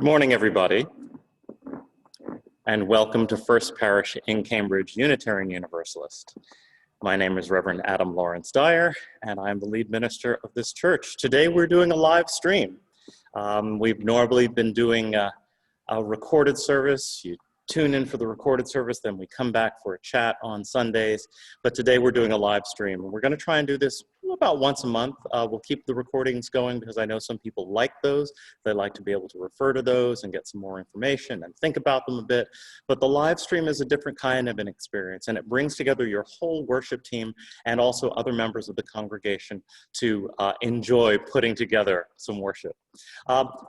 morning, everybody, and welcome to First Parish in Cambridge Unitarian Universalist. My name is Reverend Adam Lawrence Dyer, and I'm the lead minister of this church. Today we're doing a live stream. We've normally been doing a recorded service. You tune in for the recorded service, then we come back for a chat on Sundays. But today we're doing a live stream, and we're going to try and do this about once a month. We'll keep the recordings going because I know some people like those. They like to be able to refer to those and get some more information and think about them a bit. But the live stream is a different kind of an experience, and it brings together your whole worship team and also other members of the congregation to enjoy putting together some worship.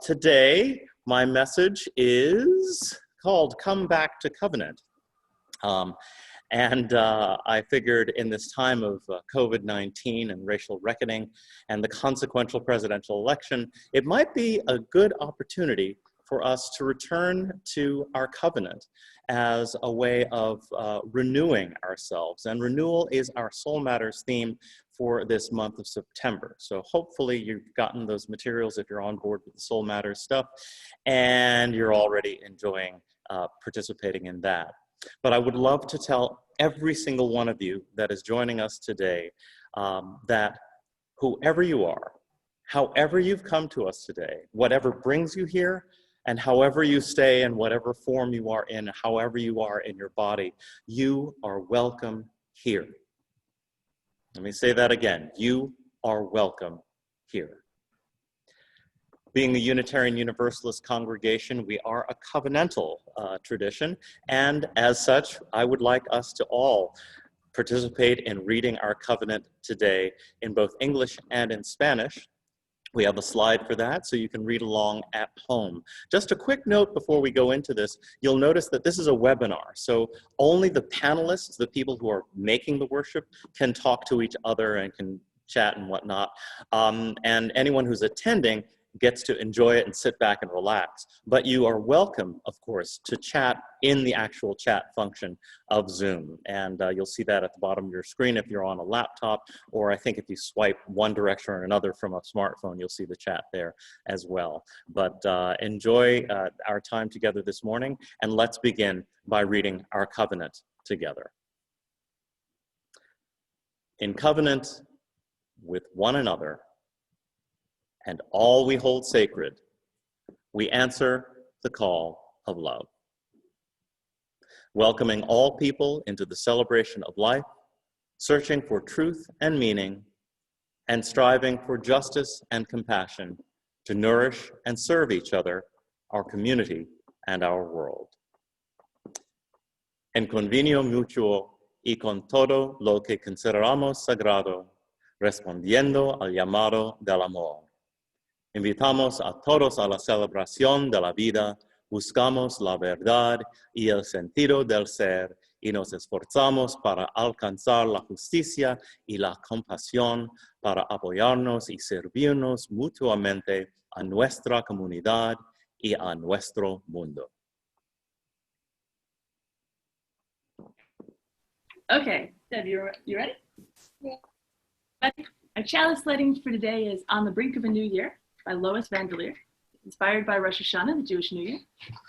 Today, my message is called Come Back to Covenant. I figured in this time of COVID-19 and racial reckoning and the consequential presidential election, it might be a good opportunity for us to return to our covenant as a way of renewing ourselves. And renewal is our Soul Matters theme for this month of September. So hopefully you've gotten those materials if you're on board with the Soul Matters stuff, and you're already enjoying participating in that. But I would love to tell every single one of you that is joining us today that whoever you are, however you've come to us today, whatever brings you here, and however you stay in whatever form you are in, however you are in your body, you are welcome here. Let me say that again. You are welcome here. Being a Unitarian Universalist congregation, we are a covenantal tradition, and as such, I would like us to all participate in reading our covenant today in both English and in Spanish. We have a slide for that, so you can read along at home. Just a quick note before we go into this, you'll notice that this is a webinar, so only the panelists, the people who are making the worship, can talk to each other and can chat and whatnot, and anyone who's attending gets to enjoy it and sit back and relax. But you are welcome, of course, to chat in the actual chat function of Zoom. And you'll see that at the bottom of your screen if you're on a laptop, or I think if you swipe one direction or another from a smartphone, you'll see the chat there as well. But enjoy our time together this morning, and let's begin by reading our covenant together. In covenant with one another, and all we hold sacred, we answer the call of love. Welcoming all people into the celebration of life, searching for truth and meaning, and striving for justice and compassion to nourish and serve each other, our community, and our world. En convenio mutuo y con todo lo que consideramos sagrado, respondiendo al llamado del amor. Invitamos a todos a la celebración de la vida, buscamos la verdad y el sentido del ser y nos esforzamos para alcanzar la justicia y la compasión, para apoyarnos y servirnos mutuamente a nuestra comunidad y a nuestro mundo. Okay, Deb, you ready? Yeah. Our chalice lighting for today is On the Brink of a New Year by Lois Vandelier, inspired by Rosh Hashanah, the Jewish New Year,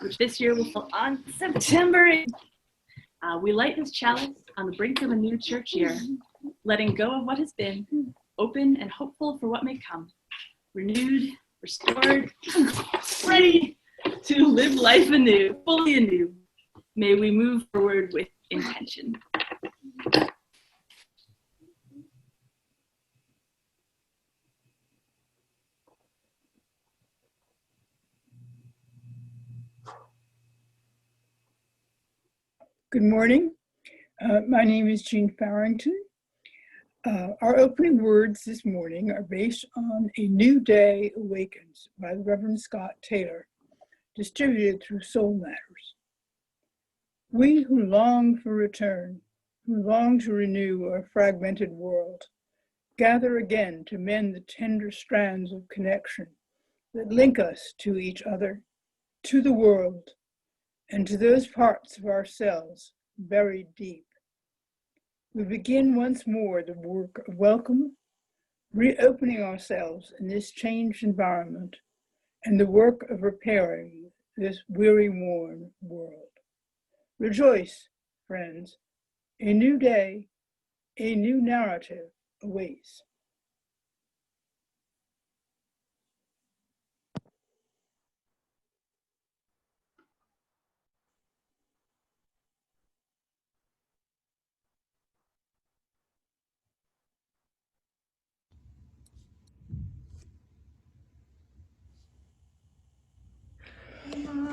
which this year will fall on September 8th. We light this chalice on the brink of a new church year, letting go of what has been, open and hopeful for what may come, renewed, restored, ready to live life anew, fully anew. May we move forward with intention. Good morning. My name is Jean Farrington. Our opening words this morning are based on A New Day Awakens by the Reverend Scott Taylor, distributed through Soul Matters. We who long for return, who long to renew our fragmented world, gather again to mend the tender strands of connection that link us to each other, to the world, and to those parts of ourselves buried deep. We begin once more the work of welcome, reopening ourselves in this changed environment, and the work of repairing this weary-worn world. Rejoice, friends, a new day, a new narrative awaits.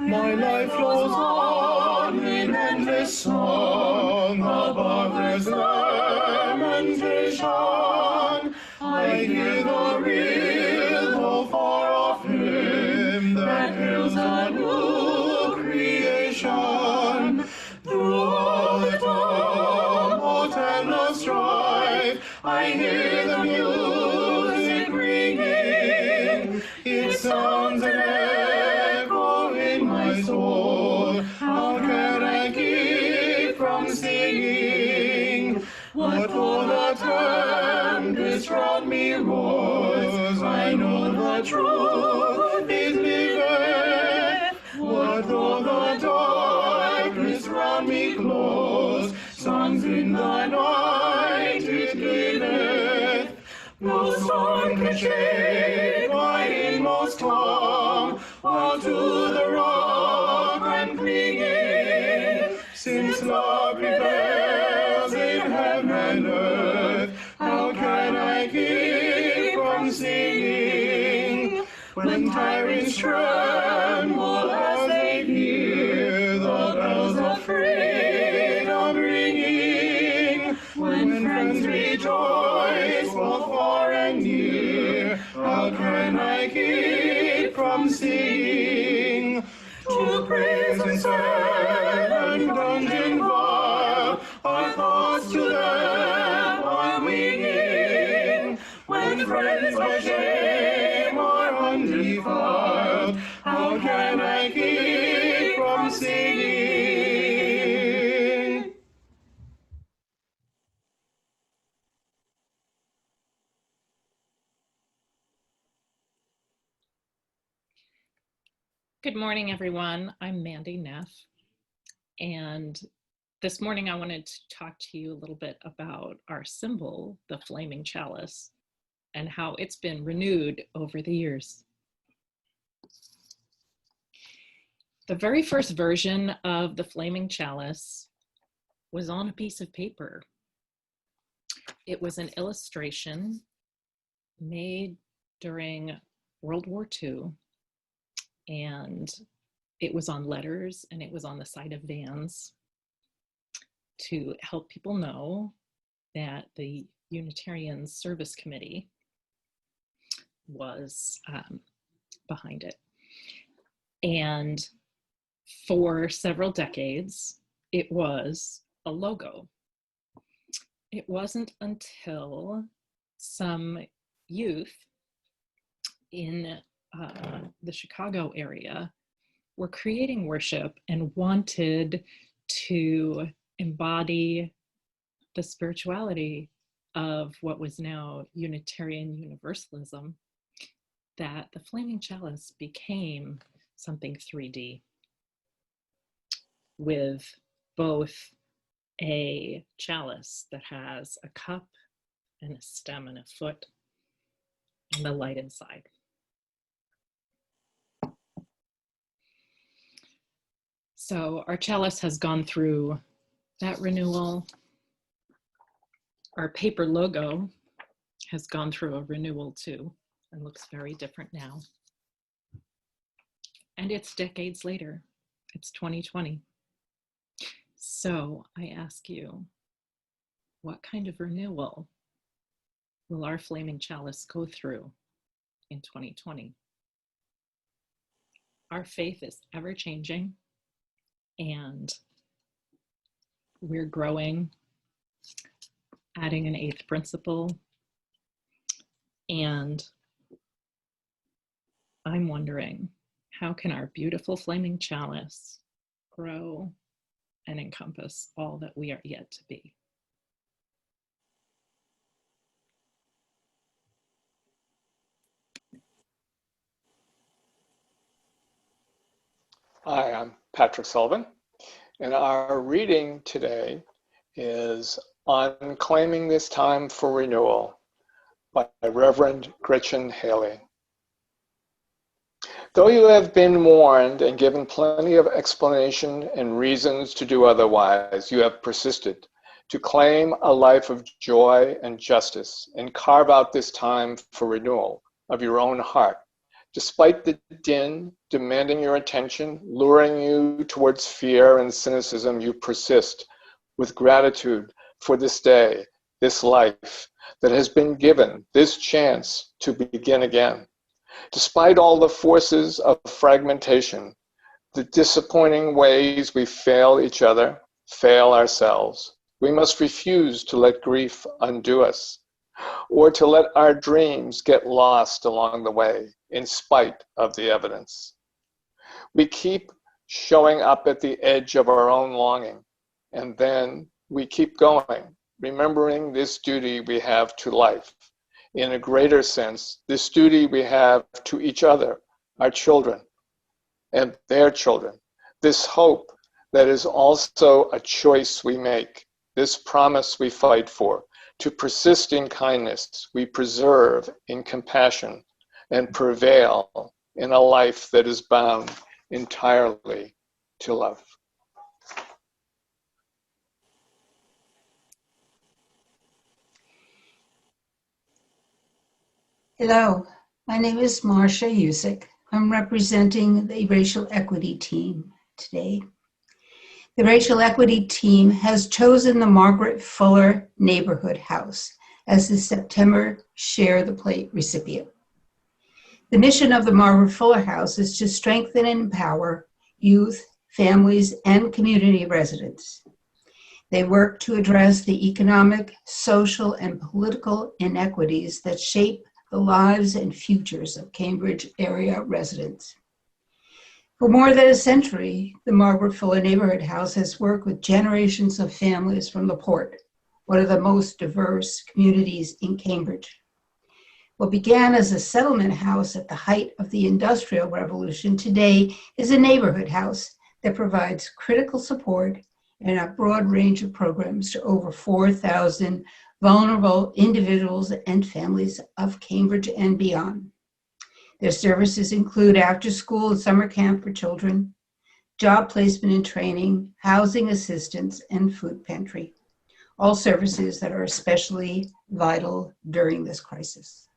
My life flows on in endless song above this lamentation. I hear the real, far off hymn that hails a new creation. Through all the tumult and the strife, I hear the music ringing. It sounds an echo in my soul. How can I keep from singing? What though the tempest round me roars? I know the truth is liveth. What though the darkness round me close? Songs in the night it giveth. No storm can shake my inmost calm, while to the rock I'm clinging. Since love prevails in heaven and earth, how can I keep from singing? When tyrants tremble as they hear the bells of freedom ringing, when friends rejoice both far and near, how can I keep from singing? To praise and and dungeon vile, our thoughts to them are winging. When friends by shame are undefiled, how can I keep from singing? Good morning, everyone. I'm Mandy Neff, and this morning I wanted to talk to you a little bit about our symbol, the flaming chalice, and how it's been renewed over the years. The very first version of the flaming chalice was on a piece of paper. It was an illustration made during World War II, and it was on letters and it was on the side of vans to help people know that the Unitarian Service Committee was behind it. And for several decades, it was a logo. It wasn't until some youth in the Chicago area were creating worship and wanted to embody the spirituality of what was now Unitarian Universalism that the flaming chalice became something 3D, with both a chalice that has a cup and a stem and a foot and the light inside. So our chalice has gone through that renewal. Our paper logo has gone through a renewal too and looks very different now. And it's decades later. It's 2020. So I ask you, what kind of renewal will our flaming chalice go through in 2020? Our faith is ever changing, and we're growing, adding an 8th principle. And I'm wondering, how can our beautiful flaming chalice grow and encompass all that we are yet to be? Hi, I'm Patrick Sullivan, and our reading today is On Claiming This Time for Renewal by Reverend Gretchen Haley. Though you have been warned and given plenty of explanation and reasons to do otherwise, you have persisted to claim a life of joy and justice and carve out this time for renewal of your own heart. Despite the din demanding your attention, luring you towards fear and cynicism, you persist with gratitude for this day, this life that has been given, this chance to begin again. Despite all the forces of fragmentation, the disappointing ways we fail each other, fail ourselves, we must refuse to let grief undo us, or to let our dreams get lost along the way, in spite of the evidence. We keep showing up at the edge of our own longing, and then we keep going, remembering this duty we have to life. In a greater sense, this duty we have to each other, our children, and their children. This hope that is also a choice we make, this promise we fight for, to persist in kindness, we preserve in compassion, and prevail in a life that is bound entirely to love. Hello, my name is Marcia Hams. I'm representing the Racial Equity Team today. The Racial Equity Team has chosen the Margaret Fuller Neighborhood House as the September Share the Plate recipient. The mission of the Margaret Fuller House is to strengthen and empower youth, families, and community residents. They work to address the economic, social, and political inequities that shape the lives and futures of Cambridge area residents. For more than a century, the Margaret Fuller Neighborhood House has worked with generations of families from the Port, one of the most diverse communities in Cambridge. What began as a settlement house at the height of the Industrial Revolution today is a neighborhood house that provides critical support and a broad range of programs to over 4,000 vulnerable individuals and families of Cambridge and beyond. Their services include after-school and summer camp for children, job placement and training, housing assistance, and food pantry, all services that are especially vital during this crisis.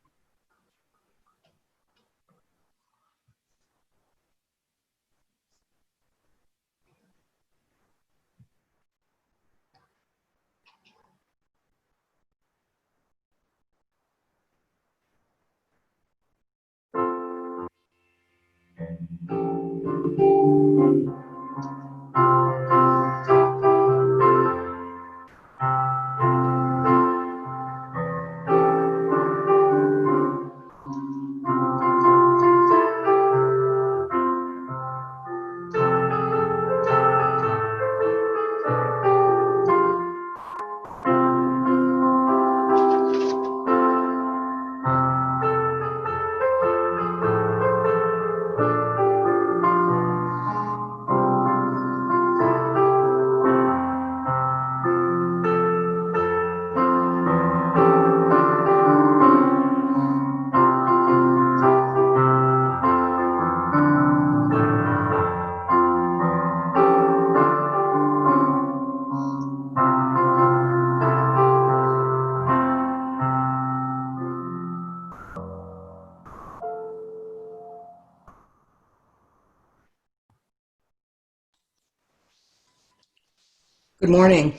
Good morning.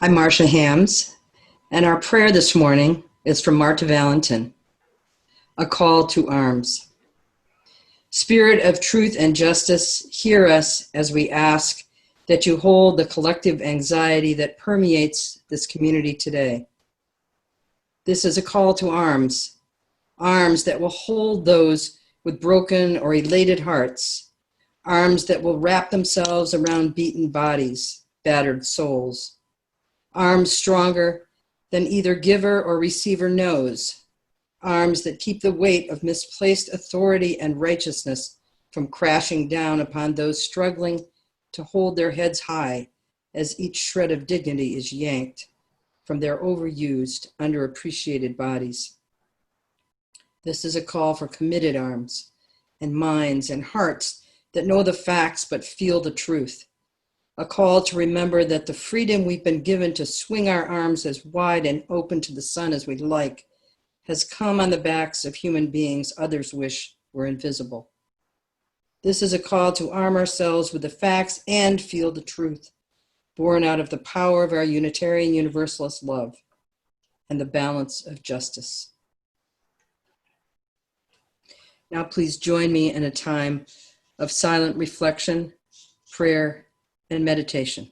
I'm Marcia Hams, and our prayer this morning is from Marta Valentin, a call to arms. Spirit of truth and justice, hear us as we ask that you hold the collective anxiety that permeates this community today. This is a call to arms, arms that will hold those with broken or elated hearts, arms that will wrap themselves around beaten bodies, battered souls, arms stronger than either giver or receiver knows, arms that keep the weight of misplaced authority and righteousness from crashing down upon those struggling to hold their heads high as each shred of dignity is yanked from their overused, underappreciated bodies. This is a call for committed arms and minds and hearts that know the facts but feel the truth. A call to remember that the freedom we've been given to swing our arms as wide and open to the sun as we like has come on the backs of human beings others wish were invisible. This is a call to arm ourselves with the facts and feel the truth, born out of the power of our Unitarian Universalist love and the balance of justice. Now please join me in a time of silent reflection, prayer, and meditation.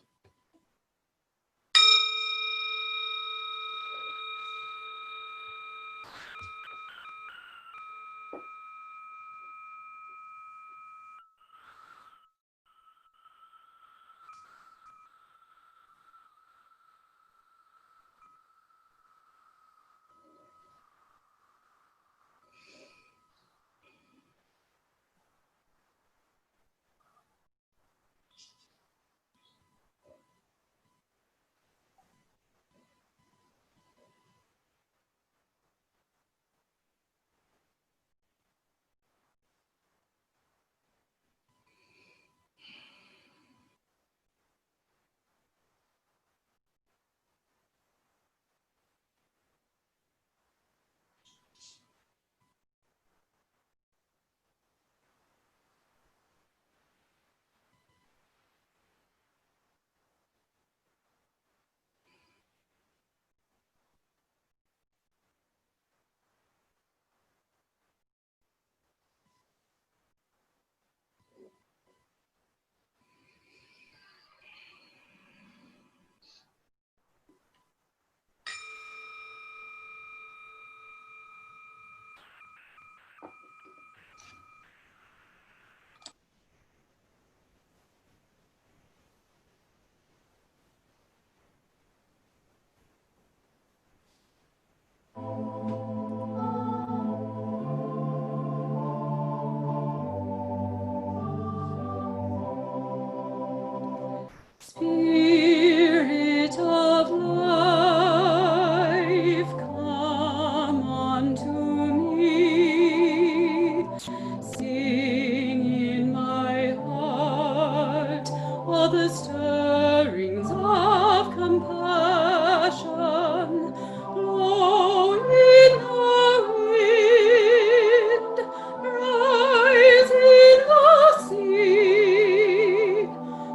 Spirit of life, come unto me. Sing in my heart all the stirrings of compassion. Blow in the wind, rise in the sea.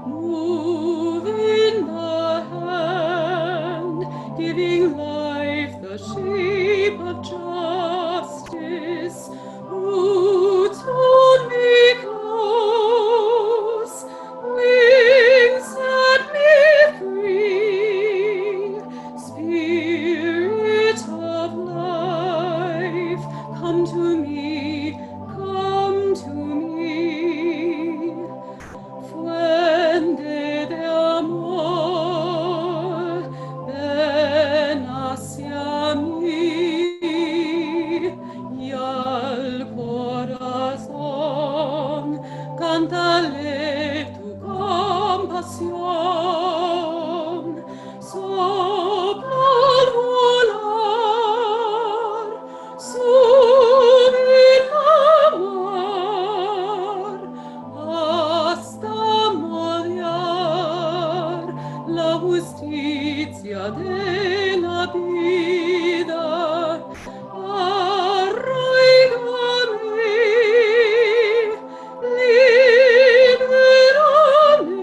Move in the hand, giving life the shape of justice. Roots hold me close, wings set me free. Spirit of life, come to me, come to me. Fuente de amor, ven hacia mí, y al corazón cántale tu compasión. Sopla al volar, sube la mar, hasta moldear la justicia de la vida. Arraigame, libérame,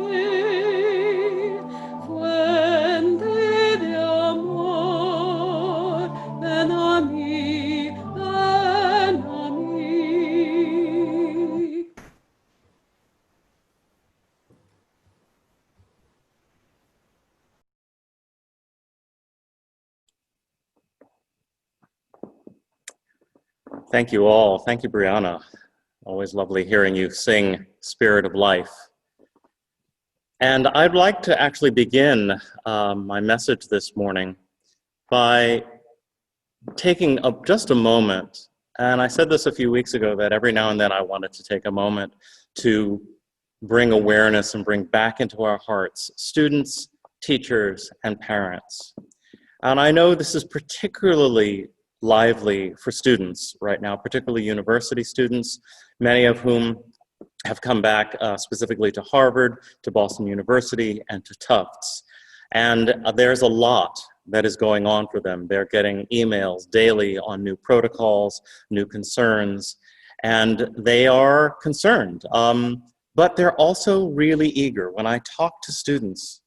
fuente de amor, ven a mí, ven a mí. Thank you all. Thank you, Brianna. Always lovely hearing you sing Spirit of Life. And I'd like to actually begin my message this morning by taking just a moment And I said this a few weeks ago, that every now and then I wanted to take a moment to bring awareness and bring back into our hearts students, teachers, and parents. And I know this is particularly lively for students right now, particularly university students, many of whom have come back specifically to Harvard, to Boston University, and to Tufts. And there's a lot that is going on for them. They're getting emails daily on new protocols, new concerns, and they are concerned. But they're also really eager. When I talk to students,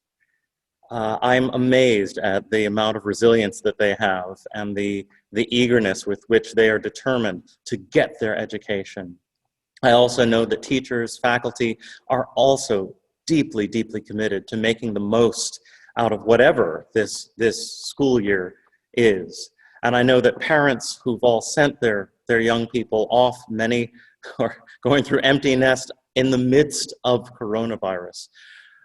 I'm amazed at the amount of resilience that they have and the eagerness with which they are determined to get their education. I also know that teachers, faculty are also deeply, deeply committed to making the most out of whatever this school year is. And I know that parents who've all sent their young people off, many are going through empty nest in the midst of coronavirus,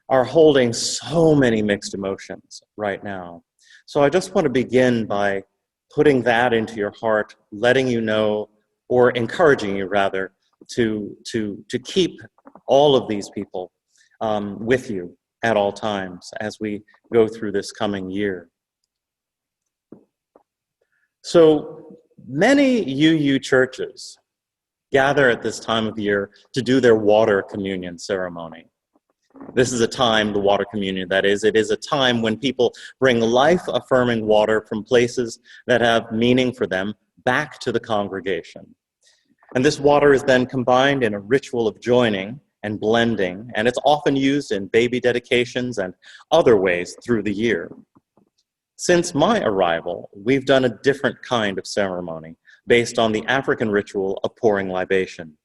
are holding so many mixed emotions right now. So I just want to begin by putting that into your heart, letting you know, or encouraging you rather, to keep all of these people with you at all times as we go through this coming year. So many UU churches gather at this time of year to do their water communion ceremony. This is a time, the water communion that is, it is a time when people bring life-affirming water from places that have meaning for them back to the congregation. And this water is then combined in a ritual of joining and blending, and it's often used in baby dedications and other ways through the year. Since my arrival, we've done a different kind of ceremony based on the African ritual of pouring libation.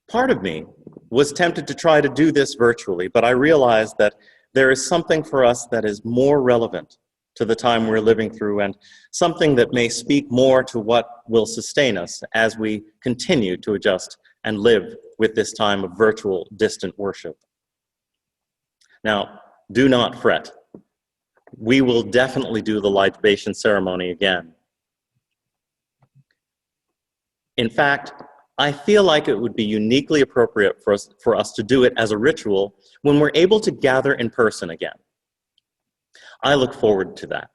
Part of me was tempted to try to do this virtually, but I realized that there is something for us that is more relevant to the time we're living through, and something that may speak more to what will sustain us as we continue to adjust and live with this time of virtual distant worship. Now, do not fret. We will definitely do the libation ceremony again. In fact, I feel like it would be uniquely appropriate for us to do it as a ritual when we're able to gather in person again. I look forward to that.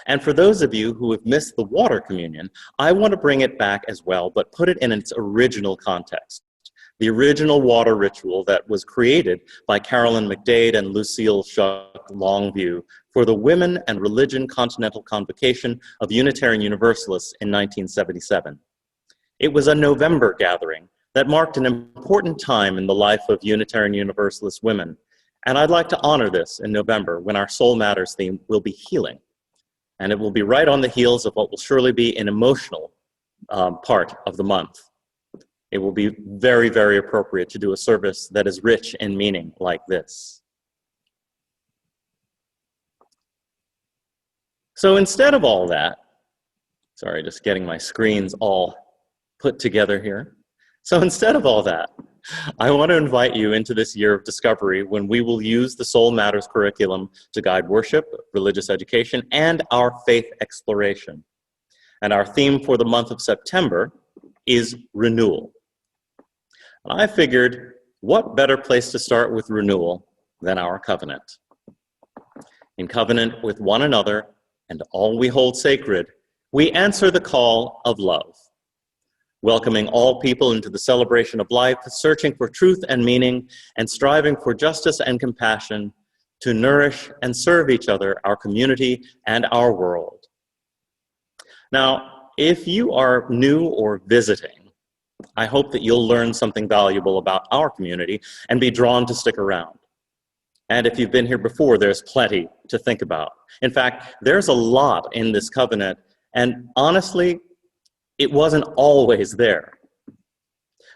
And for those of you who have missed the water communion, I want to bring it back as well, but put it in its original context. The original water ritual that was created by Carolyn McDade and Lucille Shuck Longview for the Women and Religion Continental Convocation of Unitarian Universalists in 1977. It was a November gathering that marked an important time in the life of Unitarian Universalist women. And I'd like to honor this in November when our Soul Matters theme will be healing. And it will be right on the heels of what will surely be an emotional part of the month. It will be very, very appropriate to do a service that is rich in meaning like this. So instead of all that, sorry, just getting my screens all put together here. So instead of all that, I want to invite you into this year of discovery when we will use the Soul Matters curriculum to guide worship, religious education, and our faith exploration. And our theme for the month of September is renewal. And I figured, what better place to start with renewal than our covenant? In covenant with one another and all we hold sacred, we answer the call of love, welcoming all people into the celebration of life, searching for truth and meaning, and striving for justice and compassion to nourish and serve each other, our community, and our world. Now, if you are new or visiting, I hope that you'll learn something valuable about our community and be drawn to stick around. And if you've been here before, there's plenty to think about. In fact, there's a lot in this covenant, and honestly, it wasn't always there.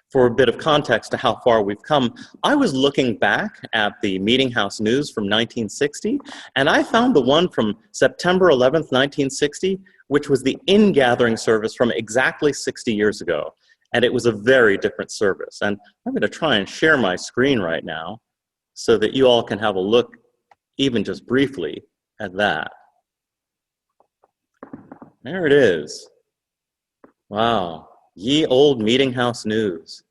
For a bit of context to how far we've come, I was looking back at the Meeting House News from 1960, and I found the one from September 11th, 1960, which was the ingathering service from exactly 60 years ago. And it was a very different service. And I'm going to try and share my screen right now so that you all can have a look, even just briefly, at that. There it is. Wow, ye old meeting house news.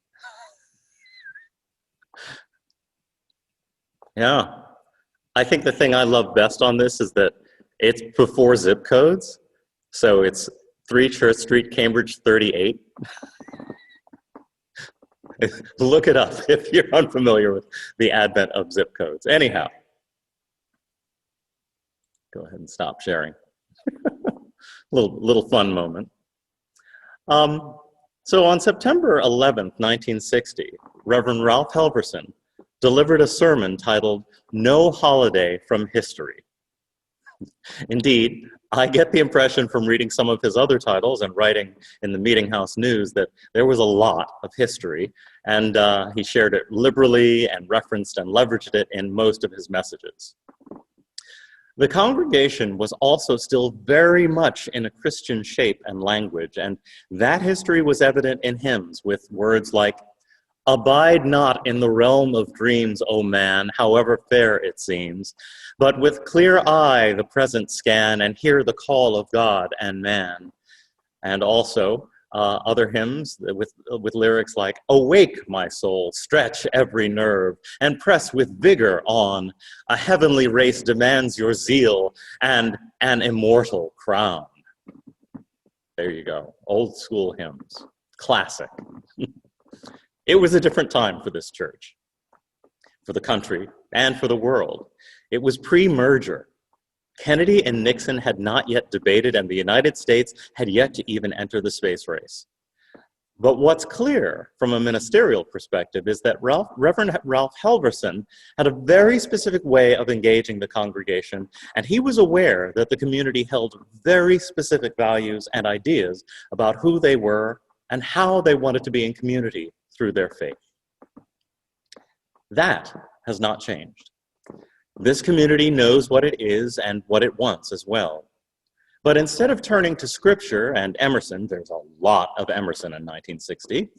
Yeah, I think the thing I love best on this is that it's before zip codes. So it's 3 Church Street, Cambridge 38. Look it up if you're unfamiliar with the advent of zip codes. Anyhow, go ahead and stop sharing. little fun moment. So on September 11th, 1960, Reverend Ralph Helverson delivered a sermon titled "No Holiday from History." Indeed, I get the impression from reading some of his other titles and writing in the Meeting House News that there was a lot of history, and he shared it liberally and referenced and leveraged it in most of his messages. The congregation was also still very much in a Christian shape and language, and that history was evident in hymns with words like, "Abide not in the realm of dreams, O man, however fair it seems, but with clear eye the present scan and hear the call of God and man." And also other hymns with lyrics like, "Awake, my soul, stretch every nerve, and press with vigor on. A heavenly race demands your zeal and an immortal crown." There you go, old school hymns, classic. It was a different time for this church, for the country, and for the world. It was pre-merger. Kennedy and Nixon had not yet debated, and the United States had yet to even enter the space race. But what's clear from a ministerial perspective is that Reverend Ralph Helverson had a very specific way of engaging the congregation, and he was aware that the community held very specific values and ideas about who they were and how they wanted to be in community through their faith. That has not changed. This community knows what it is and what it wants as well. But instead of turning to Scripture and Emerson, there's a lot of Emerson in 1960,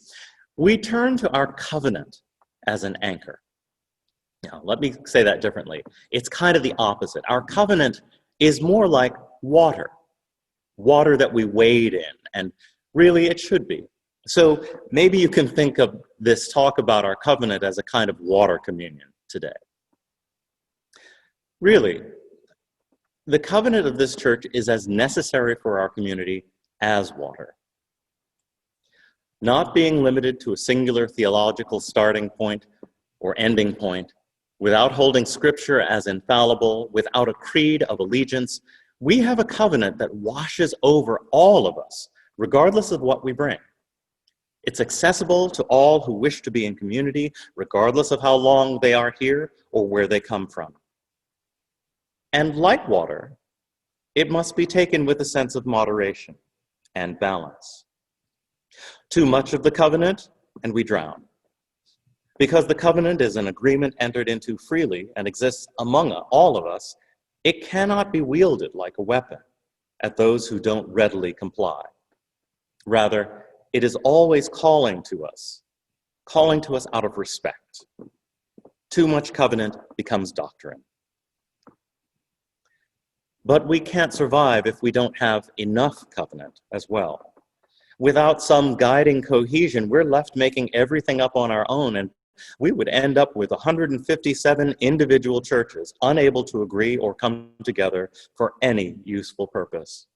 we turn to our covenant as an anchor. Now, let me say that differently. It's kind of the opposite. Our covenant is more like water that we wade in, and really it should be. So maybe you can think of this talk about our covenant as a kind of water communion today. Really, the covenant of this church is as necessary for our community as water. Not being limited to a singular theological starting point or ending point, without holding Scripture as infallible, without a creed of allegiance, we have a covenant that washes over all of us, regardless of what we bring. It's accessible to all who wish to be in community, regardless of how long they are here or where they come from. And like water, it must be taken with a sense of moderation and balance. Too much of the covenant, and we drown. Because the covenant is an agreement entered into freely and exists among all of us, it cannot be wielded like a weapon at those who don't readily comply. Rather, it is always calling to us out of respect. Too much covenant becomes doctrine. But we can't survive if we don't have enough covenant as well. Without some guiding cohesion, we're left making everything up on our own, and we would end up with 157 individual churches unable to agree or come together for any useful purpose.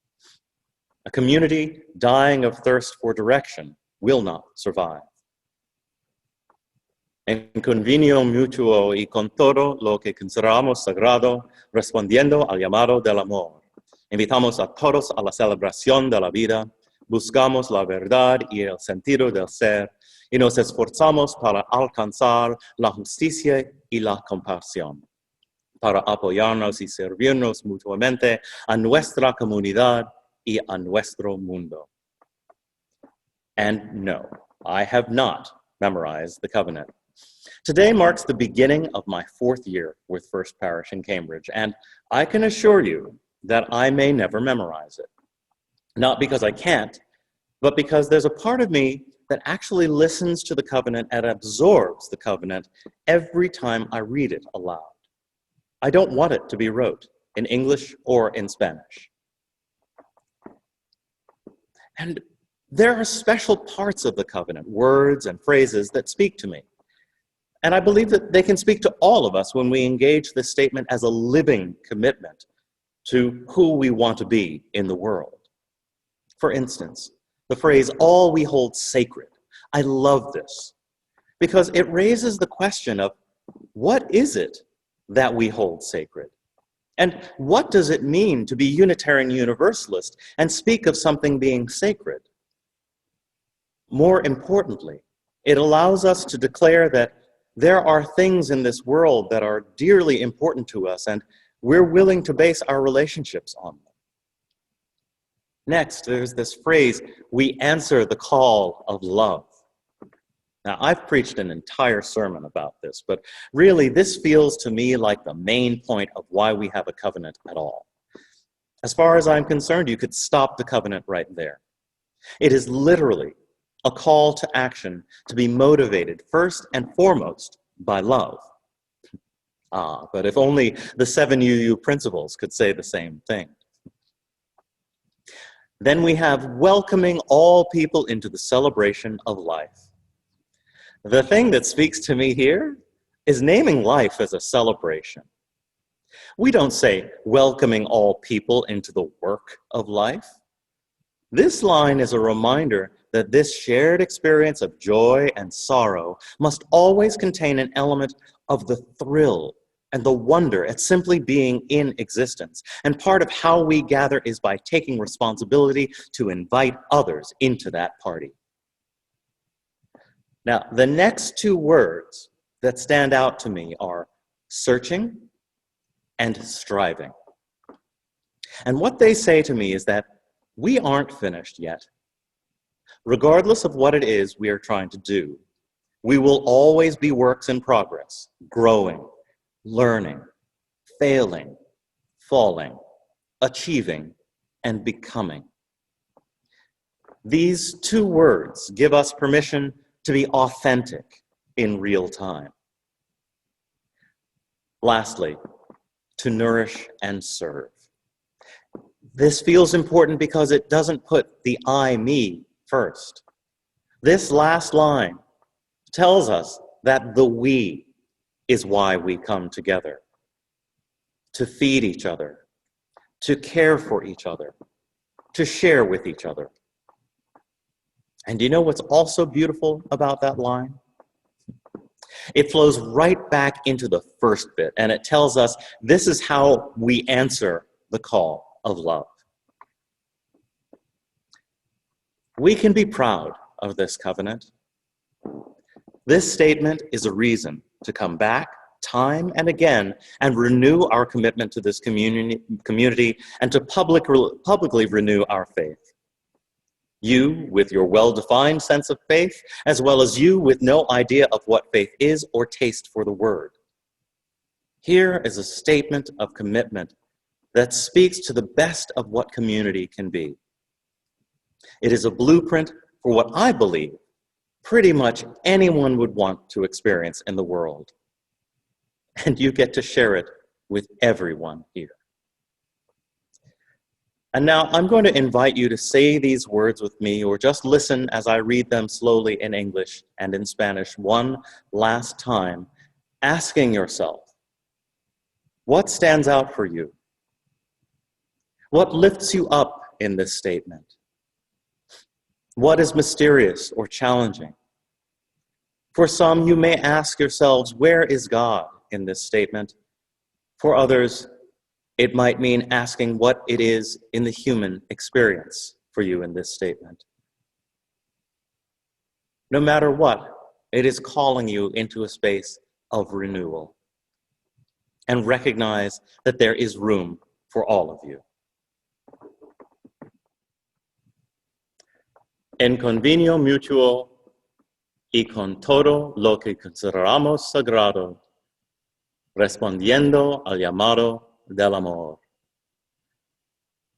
A community dying of thirst for direction will not survive. En convenio mutuo y con todo lo que consideramos sagrado, respondiendo al llamado del amor, invitamos a todos a la celebración de la vida, buscamos la verdad y el sentido del ser, y nos esforzamos para alcanzar la justicia y la compasión, para apoyarnos y servirnos mutuamente a nuestra comunidad y a nuestro mundo. And no, I have not memorized the covenant. Today marks the beginning of my 4th year with First Parish in Cambridge, and I can assure you that I may never memorize it. Not because I can't, but because there's a part of me that actually listens to the covenant and absorbs the covenant every time I read it aloud. I don't want it to be rote in English or in Spanish. And There are special parts of the covenant, words and phrases that speak to me. And I believe that they can speak to all of us when we engage this statement as a living commitment to who we want to be in the world. For instance, the phrase, all we hold sacred. I love this because it raises the question of what is it that we hold sacred? And what does it mean to be Unitarian Universalist and speak of something being sacred? More importantly, it allows us to declare that there are things in this world that are dearly important to us, and we're willing to base our relationships on them. Next, there's this phrase, we answer the call of love. Now, I've preached an entire sermon about this, but really this feels to me like the main point of why we have a covenant at all. As far as I'm concerned, you could stop the covenant right there. It is literally a call to action to be motivated first and foremost by love. But if only the 7 UU principles could say the same thing. Then we have welcoming all people into the celebration of life. The thing that speaks to me here is naming life as a celebration. We don't say welcoming all people into the work of life. This line is a reminder that this shared experience of joy and sorrow must always contain an element of the thrill and the wonder at simply being in existence. And part of how we gather is by taking responsibility to invite others into that party. Now, the next 2 words that stand out to me are searching and striving. And what they say to me is that we aren't finished yet. Regardless of what it is we are trying to do, we will always be works in progress, growing, learning, failing, falling, achieving, and becoming. These 2 words give us permission to be authentic in real time. Lastly, to nourish and serve. This feels important because it doesn't put the I, me first. This last line tells us that the we is why we come together. To feed each other, to care for each other, to share with each other. And you know what's also beautiful about that line? It flows right back into the first bit, and it tells us this is how we answer the call of love. We can be proud of this covenant. This statement is a reason to come back time and again and renew our commitment to this community and to publicly renew our faith. You with your well-defined sense of faith, as well as you with no idea of what faith is or taste for the word. Here is a statement of commitment that speaks to the best of what community can be. It is a blueprint for what I believe pretty much anyone would want to experience in the world. And you get to share it with everyone here. And now I'm going to invite you to say these words with me, or just listen as I read them slowly in English and in Spanish one last time, asking yourself, what stands out for you? What lifts you up in this statement? What is mysterious or challenging? For some, you may ask yourselves, where is God in this statement? For others, it might mean asking what it is in the human experience for you in this statement. No matter what, it is calling you into a space of renewal. And recognize that there is room for all of you. En convenio mutuo y con todo lo que consideramos sagrado, respondiendo al llamado del amor.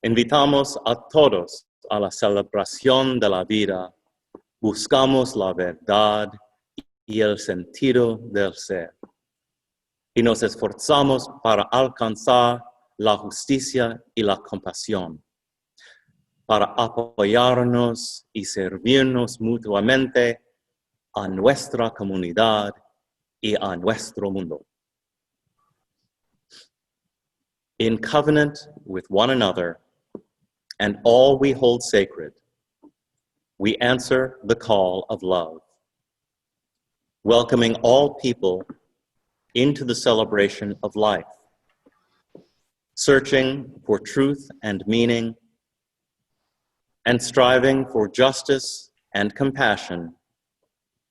Invitamos a todos a la celebración de la vida, buscamos la verdad y el sentido del ser, y nos esforzamos para alcanzar la justicia y la compasión. para apoyarnos y servirnos mutuamente a nuestra comunidad y a nuestro mundo. In covenant with one another and all we hold sacred, we answer the call of love, welcoming all people into the celebration of life, searching for truth and meaning, and striving for justice and compassion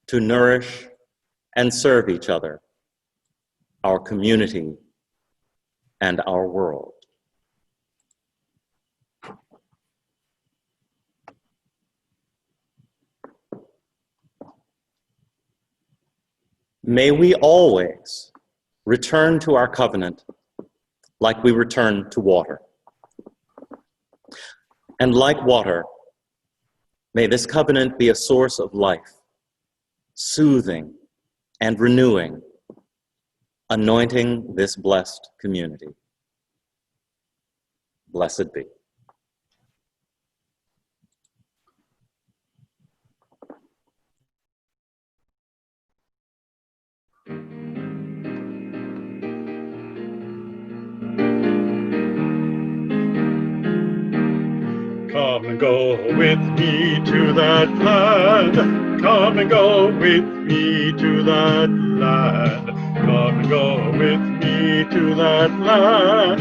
to nourish and serve each other, our community, and our world. May we always return to our covenant like we return to water. And like water, may this covenant be a source of life, soothing and renewing, anointing this blessed community. Blessed be. Come and go with me to that land. Come and go with me to that land. Come and go with me to that land.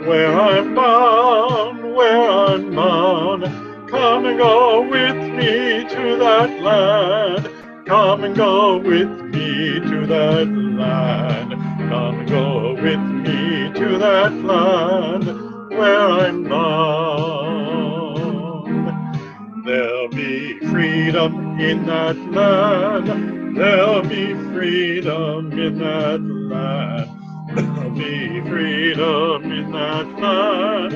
Where I'm bound, where I'm bound. Come and go with me to that land. Come and go with me to that land. Come and go with me to that land where I'm bound. There'll be freedom in that land. There'll be freedom in that land. There'll be freedom in that land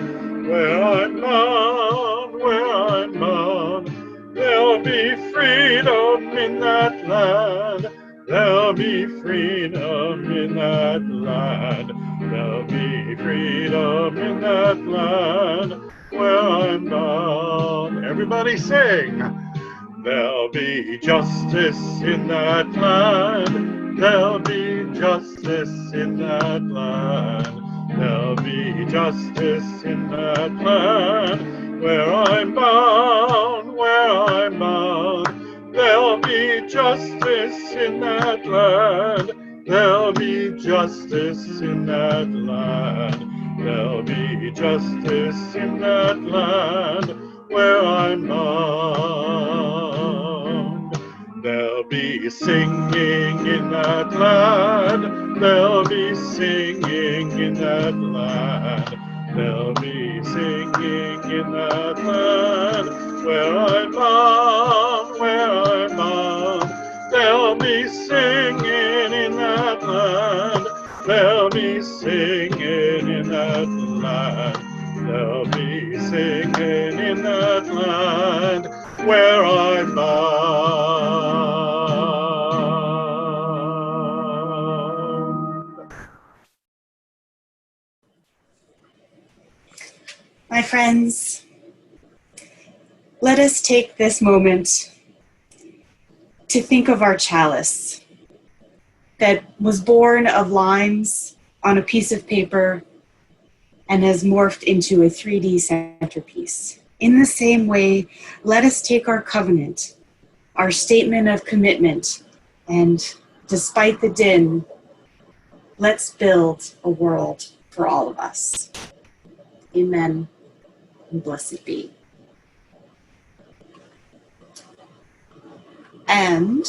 where I'm bound, where I'm bound. There'll be freedom in that land. There'll be freedom in that land. There'll be freedom in that land where I'm bound. Everybody sing. There'll be justice in that land. There'll be justice in that land. There'll be justice in that land where I'm bound, where I'm bound. There'll be justice in that land. There'll be justice in that land. There'll be justice in that land where I'm bound. There'll be singing in that land. There'll be singing in that land. There'll be singing in that land where I'm bound, where I'm bound. There'll be singing in that land. There'll be singing in that land. There'll be singing in that land where I'm bound. My friends, let us take this moment to think of our chalice that was born of lines on a piece of paper and has morphed into a 3D centerpiece. In the same way, let us take our covenant, our statement of commitment, and despite the din, let's build a world for all of us. Amen, and blessed be. And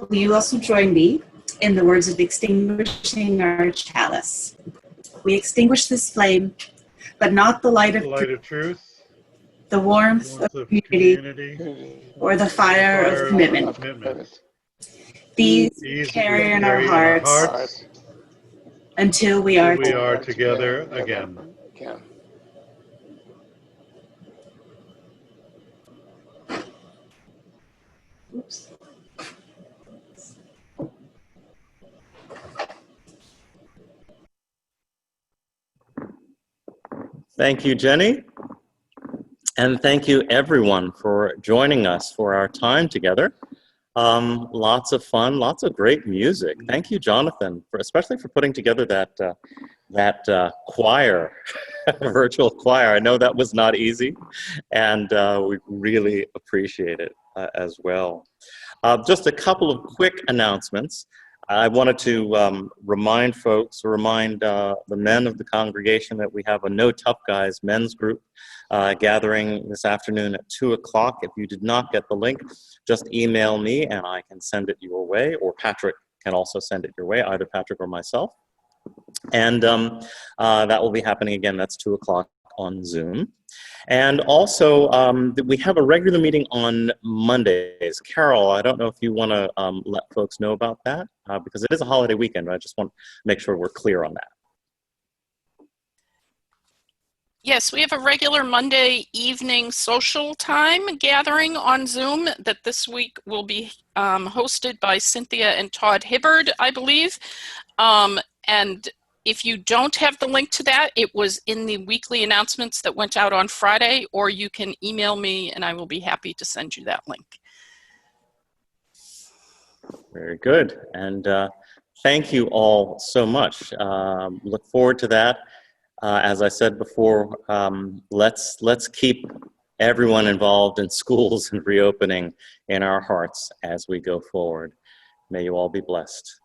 will you also join me in the words of extinguishing our chalice? We extinguish this flame, but not the light of Truth, the warmth of community, or the fire of commitment. These carry in our hearts until we are together again. Oops. Thank you, Jenny. And thank you everyone for joining us for our time together. Lots of fun, lots of great music. Thank you, Jonathan, especially for putting together that choir, virtual choir. I know that was not easy, and we really appreciate it as well. Just a couple of quick announcements. I wanted to remind the men of the congregation that we have a No Tough Guys men's group gathering this afternoon at 2 o'clock. If you did not get the link, just email me and I can send it your way, or Patrick can also send it your way, either Patrick or myself. And that will be happening again, that's 2 o'clock on Zoom. And also, we have a regular meeting on Mondays. Carol, I don't know if you want to let folks know about that, because it is a holiday weekend. I just want to make sure we're clear on that. Yes, we have a regular Monday evening social time gathering on Zoom that this week will be hosted by Cynthia and Todd Hibbard, I believe. And if you don't have the link to that, it was in the weekly announcements that went out on Friday, or you can email me and I will be happy to send you that link. Very good. And thank you all so much. Look forward to that. As I said before, let's keep everyone involved in schools and reopening in our hearts as we go forward. May you all be blessed.